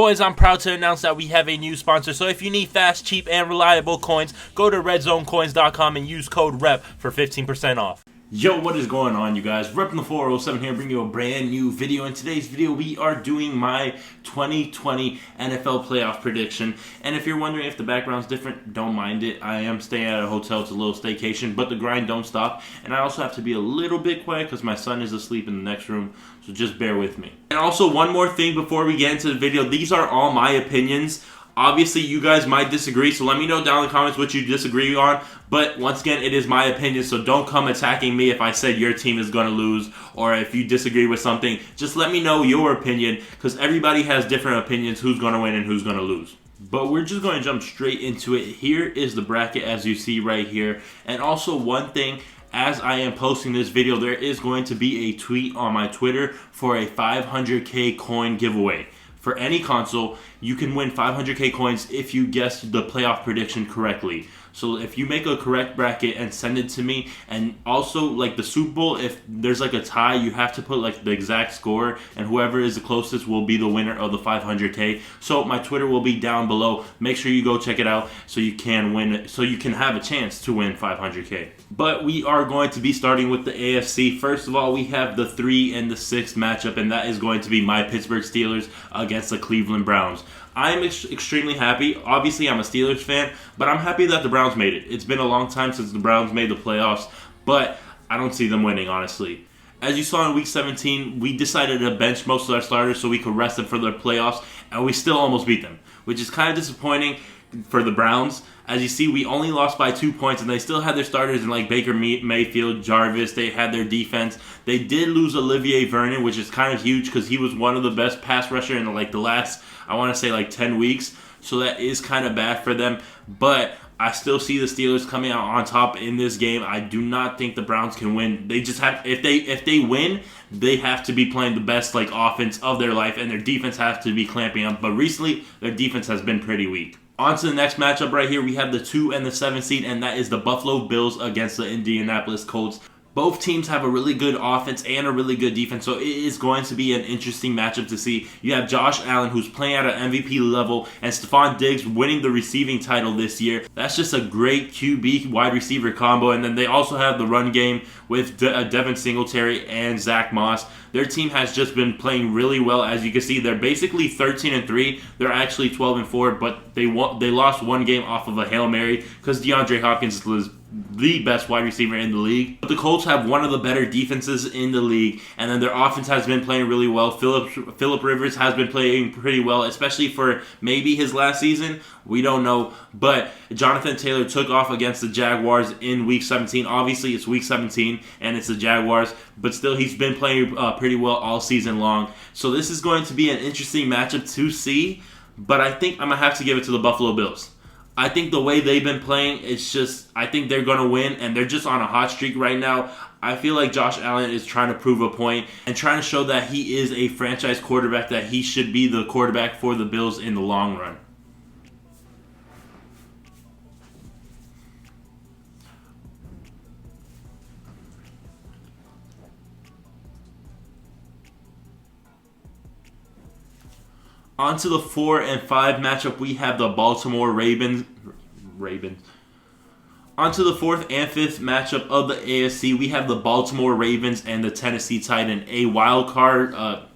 Boys, I'm proud to announce that we have a new sponsor. So if you need fast, cheap, and reliable coins, go to redzonecoins.com and use code REP for 15% off. Yo, what is going on, you guys? Repping the 407 here, bringing you a brand new video. In today's video, we are doing my 2020 NFL playoff prediction. And if you're wondering if the background's different, don't mind it. I am staying at a hotel. It's a little staycation, but the grind don't stop. And I also have to be a little bit quiet because my son is asleep in the next room. So just bear with me. And also, one more thing before we get into the video. These are all my opinions. Obviously, you guys might disagree, so let me know down in the comments what you disagree on. But once again, it is my opinion, so don't come attacking me if I said your team is going to lose or if you disagree with something. Just let me know your opinion, because everybody has different opinions who's going to win and who's going to lose. But we're just going to jump straight into it. Here is the bracket as you see right here. And also one thing, as I am posting this video, there is going to be a tweet on my Twitter for a 500k coin giveaway. For any console, you can win 500k coins if you guessed the playoff prediction correctly. So if you make a correct bracket and send it to me, and also like the Super Bowl, if there's like a tie, you have to put like the exact score, and whoever is the closest will be the winner of the 500k. So my Twitter will be down below. Make sure you go check it out so you can win, so you can have a chance to win 500k. But we are going to be starting with the AFC. First of all, we have the 3 and the 6 matchup, and that is going to be my Pittsburgh Steelers against the Cleveland Browns. I'm extremely happy. Obviously, I'm a Steelers fan, but I'm happy that the Browns made it. It's been a long time since the Browns made the playoffs, but I don't see them winning, honestly. As you saw in Week 17, we decided to bench most of our starters so we could rest them for the playoffs, and we still almost beat them, which is kind of disappointing for the Browns. As you see, we only lost by 2 points, and they still had their starters in like Baker Mayfield, Jarvis. They had their defense. They did lose Olivier Vernon, which is kind of huge because he was one of the best pass rusher in like the last, I want to say, like 10 weeks. So that is kind of bad for them. But I still see the Steelers coming out on top in this game. I do not think the Browns can win. They just have, if they win, they have to be playing the best like offense of their life, and their defense has to be clamping up. But recently, their defense has been pretty weak. On to the next matchup right here. We have the 2 and the 7 seed, and that is the Buffalo Bills against the Indianapolis Colts. Both teams have a really good offense and a really good defense, so it is going to be an interesting matchup to see. You have Josh Allen, who's playing at an MVP level, and Stephon Diggs winning the receiving title this year. That's just a great QB wide receiver combo, and then they also have the run game with Devin Singletary and Zach Moss. Their team has just been playing really well. As you can see, they're basically 13-3. They're actually 12-4, but they lost one game off of a Hail Mary because DeAndre Hopkins was the best wide receiver in the league. But the Colts have one of the better defenses in the league, and then their offense has been playing really well. Phillip Rivers has been playing pretty well, especially for maybe his last season. We don't know, but Jonathan Taylor took off against the Jaguars in Week 17. Obviously, it's Week 17, and it's the Jaguars, but still, he's been playing pretty well all season long. So this is going to be an interesting matchup to see, but I think I'm going to have to give it to the Buffalo Bills. I think the way they've been playing, it's just, I think they're going to win, and they're just on a hot streak right now. I feel like Josh Allen is trying to prove a point and trying to show that he is a franchise quarterback, that he should be the quarterback for the Bills in the long run. On to the 4 and 5 matchup, we have the Baltimore Ravens. On to the 4th and 5th matchup of the AFC, we have the Baltimore Ravens and the Tennessee Titans. A wild card. On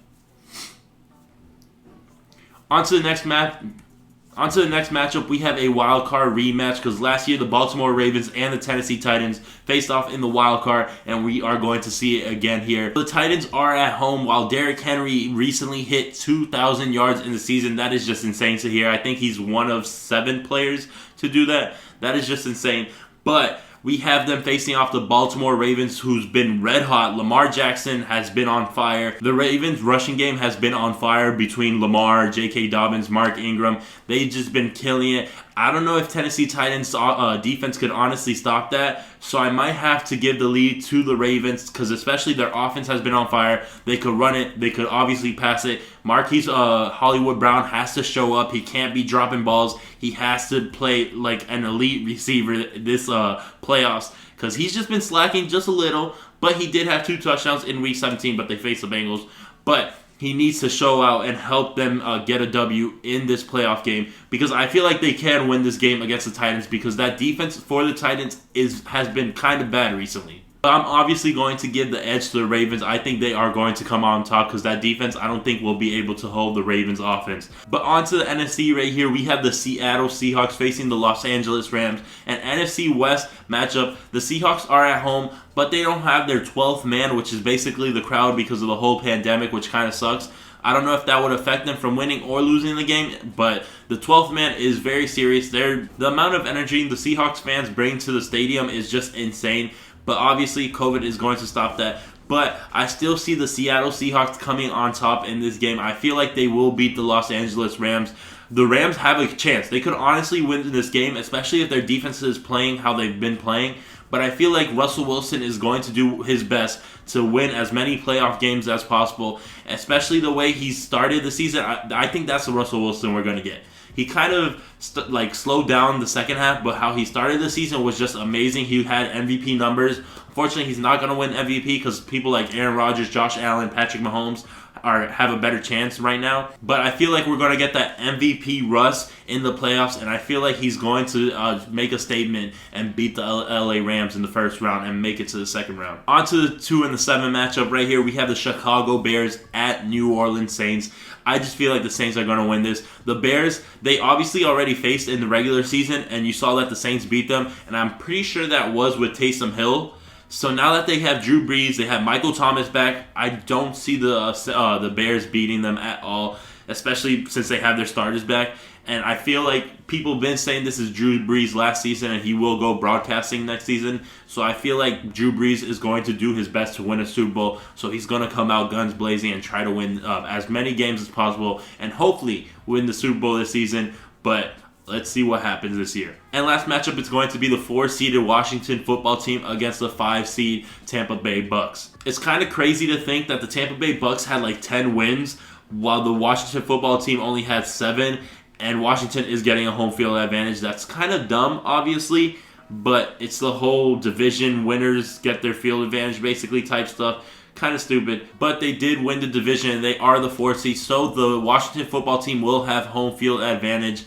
to the next matchup, we have a wild card rematch because last year the Baltimore Ravens and the Tennessee Titans faced off in the wild card, and we are going to see it again here. The Titans are at home while Derrick Henry recently hit 2,000 yards in the season. That is just insane to hear. I think he's one of 7 players to do that. That is just insane. But we have them facing off the Baltimore Ravens, who's been red hot. Lamar Jackson has been on fire. The Ravens' rushing game has been on fire between Lamar, J.K. Dobbins, Mark Ingram. They've just been killing it. I don't know if Tennessee Titans defense could honestly stop that, so I might have to give the lead to the Ravens because especially their offense has been on fire. They could run it. They could obviously pass it. Marquise Hollywood Brown has to show up. He can't be dropping balls. He has to play like an elite receiver this playoffs because he's just been slacking just a little, but he did have 2 touchdowns in Week 17, but they faced the Bengals. But he needs to show out and help them get a W in this playoff game, because I feel like they can win this game against the Titans, because that defense for the Titans has been kind of bad recently. I'm obviously going to give the edge to the Ravens. I think they are going to come on top, because that defense I don't think will be able to hold the Ravens offense. But on to the NFC right here. We have the Seattle Seahawks facing the Los Angeles Rams. An NFC West matchup. The Seahawks are at home, but they don't have their 12th man, which is basically the crowd because of the whole pandemic, which kind of sucks. I don't know if that would affect them from winning or losing the game, but the 12th man is very serious. The amount of energy the Seahawks fans bring to the stadium is just insane. But obviously, COVID is going to stop that. But I still see the Seattle Seahawks coming on top in this game. I feel like they will beat the Los Angeles Rams. The Rams have a chance. They could honestly win this game, especially if their defense is playing how they've been playing. But I feel like Russell Wilson is going to do his best to win as many playoff games as possible, especially the way he started the season. I think that's the Russell Wilson we're going to get. He kind of slowed down the second half, but how he started the season was just amazing. He had MVP numbers. Unfortunately, he's not going to win MVP because people like Aaron Rodgers, Josh Allen, Patrick Mahomes have a better chance right now. But I feel like we're going to get that MVP Russ in the playoffs, and I feel like he's going to make a statement and beat the LA Rams in the first round and make it to the second round. On to the 2 and the 7 matchup right here. We have the Chicago Bears at New Orleans Saints. I just feel like the Saints are going to win this. The Bears, they obviously already faced in the regular season, and you saw that the Saints beat them, and I'm pretty sure that was with Taysom Hill. So now that they have Drew Brees, they have Michael Thomas back, I don't see the Bears beating them at all, especially since they have their starters back. And I feel like people have been saying this is Drew Brees last season and he will go broadcasting next season. So I feel like Drew Brees is going to do his best to win a Super Bowl. So he's going to come out guns blazing and try to win as many games as possible and hopefully win the Super Bowl this season. But let's see what happens this year. And last matchup is going to be the 4-seeded Washington football team against the 5-seed Tampa Bay Bucks. It's kind of crazy to think that the Tampa Bay Bucks had like 10 wins while the Washington football team only had 7. And Washington is getting a home field advantage. That's kind of dumb, obviously, but it's the whole division winners get their field advantage basically type stuff. Kind of stupid, but they did win the division and they are the 4th seed, so the Washington football team will have home field advantage.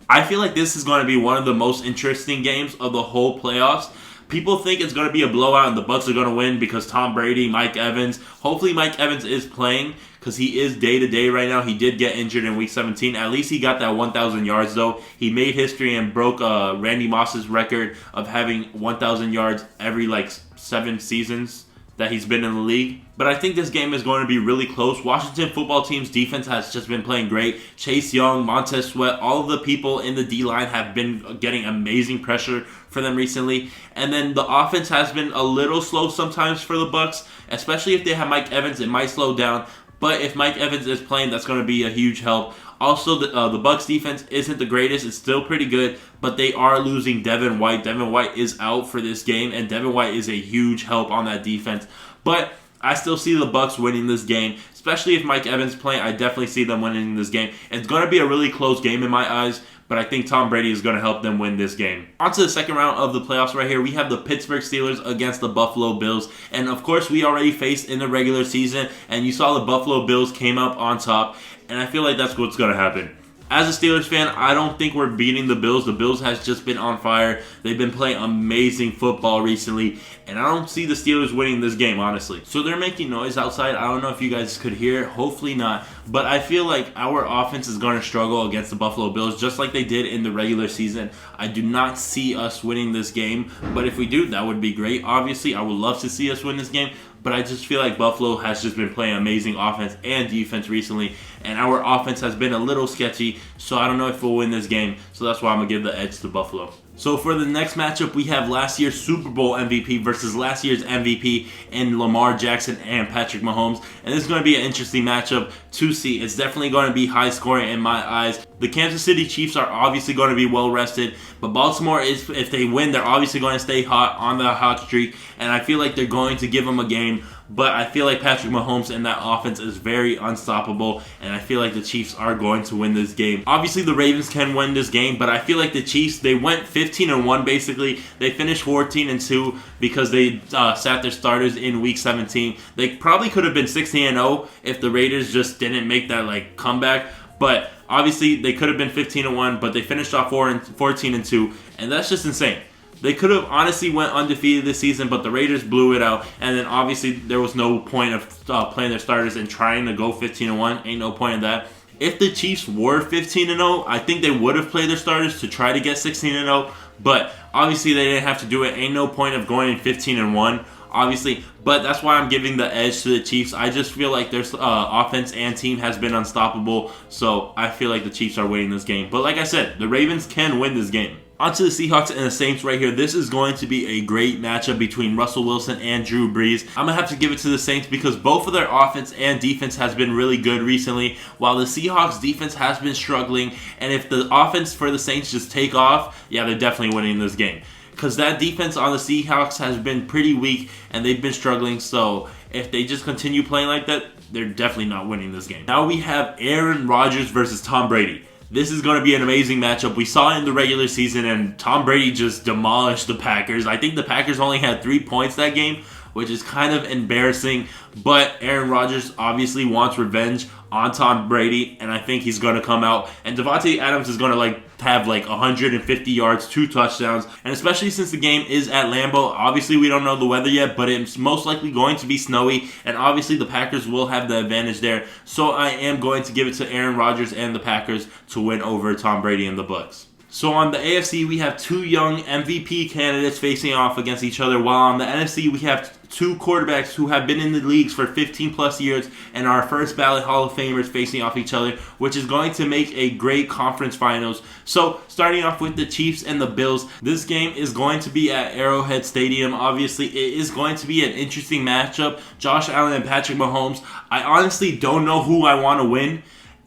I feel like this is going to be one of the most interesting games of the whole playoffs. People think it's going to be a blowout and the Bucs are going to win because Tom Brady, Mike Evans. Hopefully Mike Evans is playing because he is day-to-day right now. He did get injured in Week 17. At least he got that 1,000 yards, though. He made history and broke Randy Moss's record of having 1,000 yards every, 7 seasons that he's been in the league. But I think this game is going to be really close. Washington football team's defense has just been playing great. Chase Young, Montez Sweat, all of the people in the D-line have been getting amazing pressure for them recently. And then the offense has been a little slow sometimes for the Bucs, especially if they have Mike Evans. It might slow down. But if Mike Evans is playing, that's going to be a huge help. Also, the Bucs defense isn't the greatest. It's still pretty good, but they are losing Devin White. Devin White is out for this game, and Devin White is a huge help on that defense. But I still see the Bucs winning this game, especially if Mike Evans is playing. I definitely see them winning this game. It's going to be a really close game in my eyes, but I think Tom Brady is going to help them win this game. On to the second round of the playoffs right here. We have the Pittsburgh Steelers against the Buffalo Bills. And of course, we already faced in the regular season, and you saw the Buffalo Bills came up on top, and I feel like that's what's going to happen. As a Steelers fan, I don't think we're beating the Bills. The Bills has just been on fire. They've been playing amazing football recently, and I don't see the Steelers winning this game, honestly. So they're making noise outside. I don't know if you guys could hear it. Hopefully not. But I feel like our offense is going to struggle against the Buffalo Bills, just like they did in the regular season. I do not see us winning this game, but if we do, that would be great. Obviously, I would love to see us win this game, but I just feel like Buffalo has just been playing amazing offense and defense recently, and our offense has been a little sketchy, so I don't know if we'll win this game, so that's why I'm going to give the edge to Buffalo. So for the next matchup, we have last year's Super Bowl MVP versus last year's MVP in Lamar Jackson and Patrick Mahomes. And this is going to be an interesting matchup to see. It's definitely going to be high scoring in my eyes. The Kansas City Chiefs are obviously going to be well rested, but Baltimore, if they win, they're obviously going to stay hot on the hot streak, and I feel like they're going to give them a game. but I feel like Patrick Mahomes and that offense is very unstoppable, and I feel like the Chiefs are going to win this game. Obviously, the Ravens can win this game, but I feel like the Chiefs, they went 15-1 basically. They finished 14-2 because they sat their starters in Week 17. They probably could have been 16-0 if the Raiders just didn't make that comeback, but obviously they could have been 15-1, but they finished off 14-2, and that's just insane. They could have honestly went undefeated this season, but the Raiders blew it out. And then obviously there was no point of playing their starters and trying to go 15-1. Ain't no point in that. If the Chiefs were 15-0, I think they would have played their starters to try to get 16-0. But obviously they didn't have to do it. Ain't no point of going in 15-1. Obviously, but that's why I'm giving the edge to the Chiefs. I just feel like their offense and team has been unstoppable. So I feel like the Chiefs are winning this game. But like I said, the Ravens can win this game. On to the Seahawks and the Saints right here. This is going to be a great matchup between Russell Wilson and Drew Brees. I'm going to have to give it to the Saints because both of their offense and defense has been really good recently, while the Seahawks defense has been struggling. And if the offense for the Saints just take off, yeah, they're definitely winning this game. Because that defense on the Seahawks has been pretty weak and they've been struggling. So if they just continue playing like that, they're definitely not winning this game. Now we have Aaron Rodgers versus Tom Brady. This is going to be an amazing matchup. We saw it in the regular season, and Tom Brady just demolished the Packers. I think the Packers only had 3 points that game, which is kind of embarrassing. But Aaron Rodgers obviously wants revenge on Tom Brady, and I think he's going to come out. And Davante Adams is going to have 150 yards, 2 touchdowns. And especially since the game is at Lambeau, obviously we don't know the weather yet, but it's most likely going to be snowy. And obviously the Packers will have the advantage there. So I am going to give it to Aaron Rodgers and the Packers to win over Tom Brady and the Bucs. So on the AFC, we have 2 young MVP candidates facing off against each other, while on the NFC, we have 2 quarterbacks who have been in the leagues for 15 plus years and are first ballot Hall of Famers facing off each other, which is going to make a great conference finals. So starting off with the Chiefs and the Bills, this game is going to be at Arrowhead Stadium. Obviously, it is going to be an interesting matchup. Josh Allen and Patrick Mahomes. I honestly don't know who I want to win.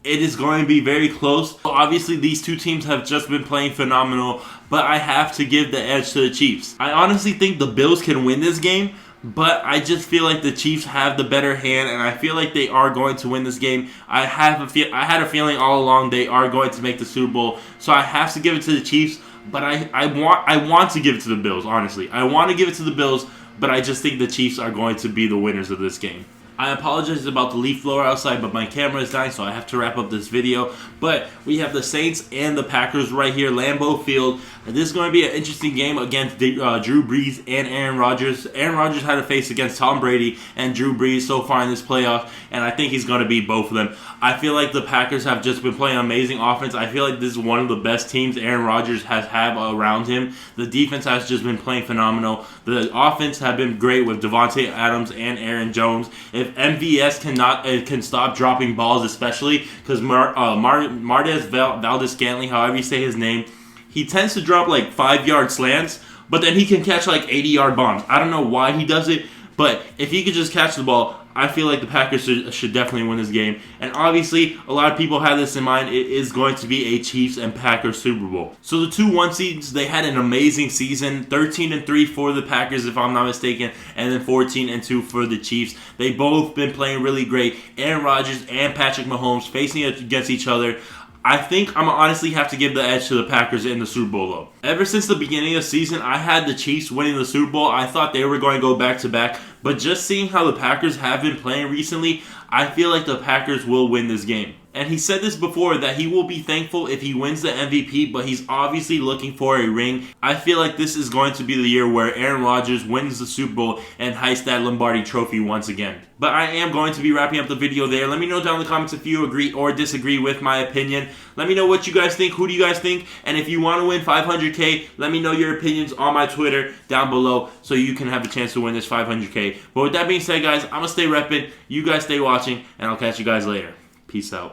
It is going to be very close. Obviously, these 2 teams have just been playing phenomenal, but I have to give the edge to the Chiefs. I honestly think the Bills can win this game, but I just feel like the Chiefs have the better hand, and I feel like they are going to win this game. I had a feeling all along they are going to make the Super Bowl, so I have to give it to the Chiefs, but I want to give it to the Bills, honestly. I want to give it to the Bills, but I just think the Chiefs are going to be the winners of this game. I apologize about the leaf blower outside, but my camera is dying, so I have to wrap up this video. But we have the Saints and the Packers right here, Lambeau Field. And this is going to be an interesting game against Drew Brees and Aaron Rodgers. Aaron Rodgers had to face against Tom Brady and Drew Brees so far in this playoff, and I think he's going to beat both of them. I feel like the Packers have just been playing amazing offense. I feel like this is one of the best teams Aaron Rodgers has had around him. The defense has just been playing phenomenal. The offense have been great with Davante Adams and Aaron Jones. If MVS can stop dropping balls, especially because Marquez Valdes-Scantling, however you say his name, he tends to drop 5-yard slants, but then he can catch 80-yard bombs. I don't know why he does it, but if he could just catch the ball, I feel like the Packers should definitely win this game. And obviously, a lot of people have this in mind. It is going to be a Chiefs and Packers Super Bowl. So the 2 1 seeds, they had an amazing season. 13-3 for the Packers, if I'm not mistaken, and then 14-2 for the Chiefs. They both been playing really great. Aaron Rodgers and Patrick Mahomes facing against each other. I think I'm going to honestly have to give the edge to the Packers in the Super Bowl, though. Ever since the beginning of the season, I had the Chiefs winning the Super Bowl. I thought they were going to go back-to-back. But just seeing how the Packers have been playing recently, I feel like the Packers will win this game. And he said this before, that he will be thankful if he wins the MVP, but he's obviously looking for a ring. I feel like this is going to be the year where Aaron Rodgers wins the Super Bowl and heists that Lombardi trophy once again. But I am going to be wrapping up the video there. Let me know down in the comments if you agree or disagree with my opinion. Let me know what you guys think. Who do you guys think? And if you want to win 500K, let me know your opinions on my Twitter down below so you can have a chance to win this 500K. But with that being said, guys, I'm going to stay repping. You guys stay watching, and I'll catch you guys later. Peace out.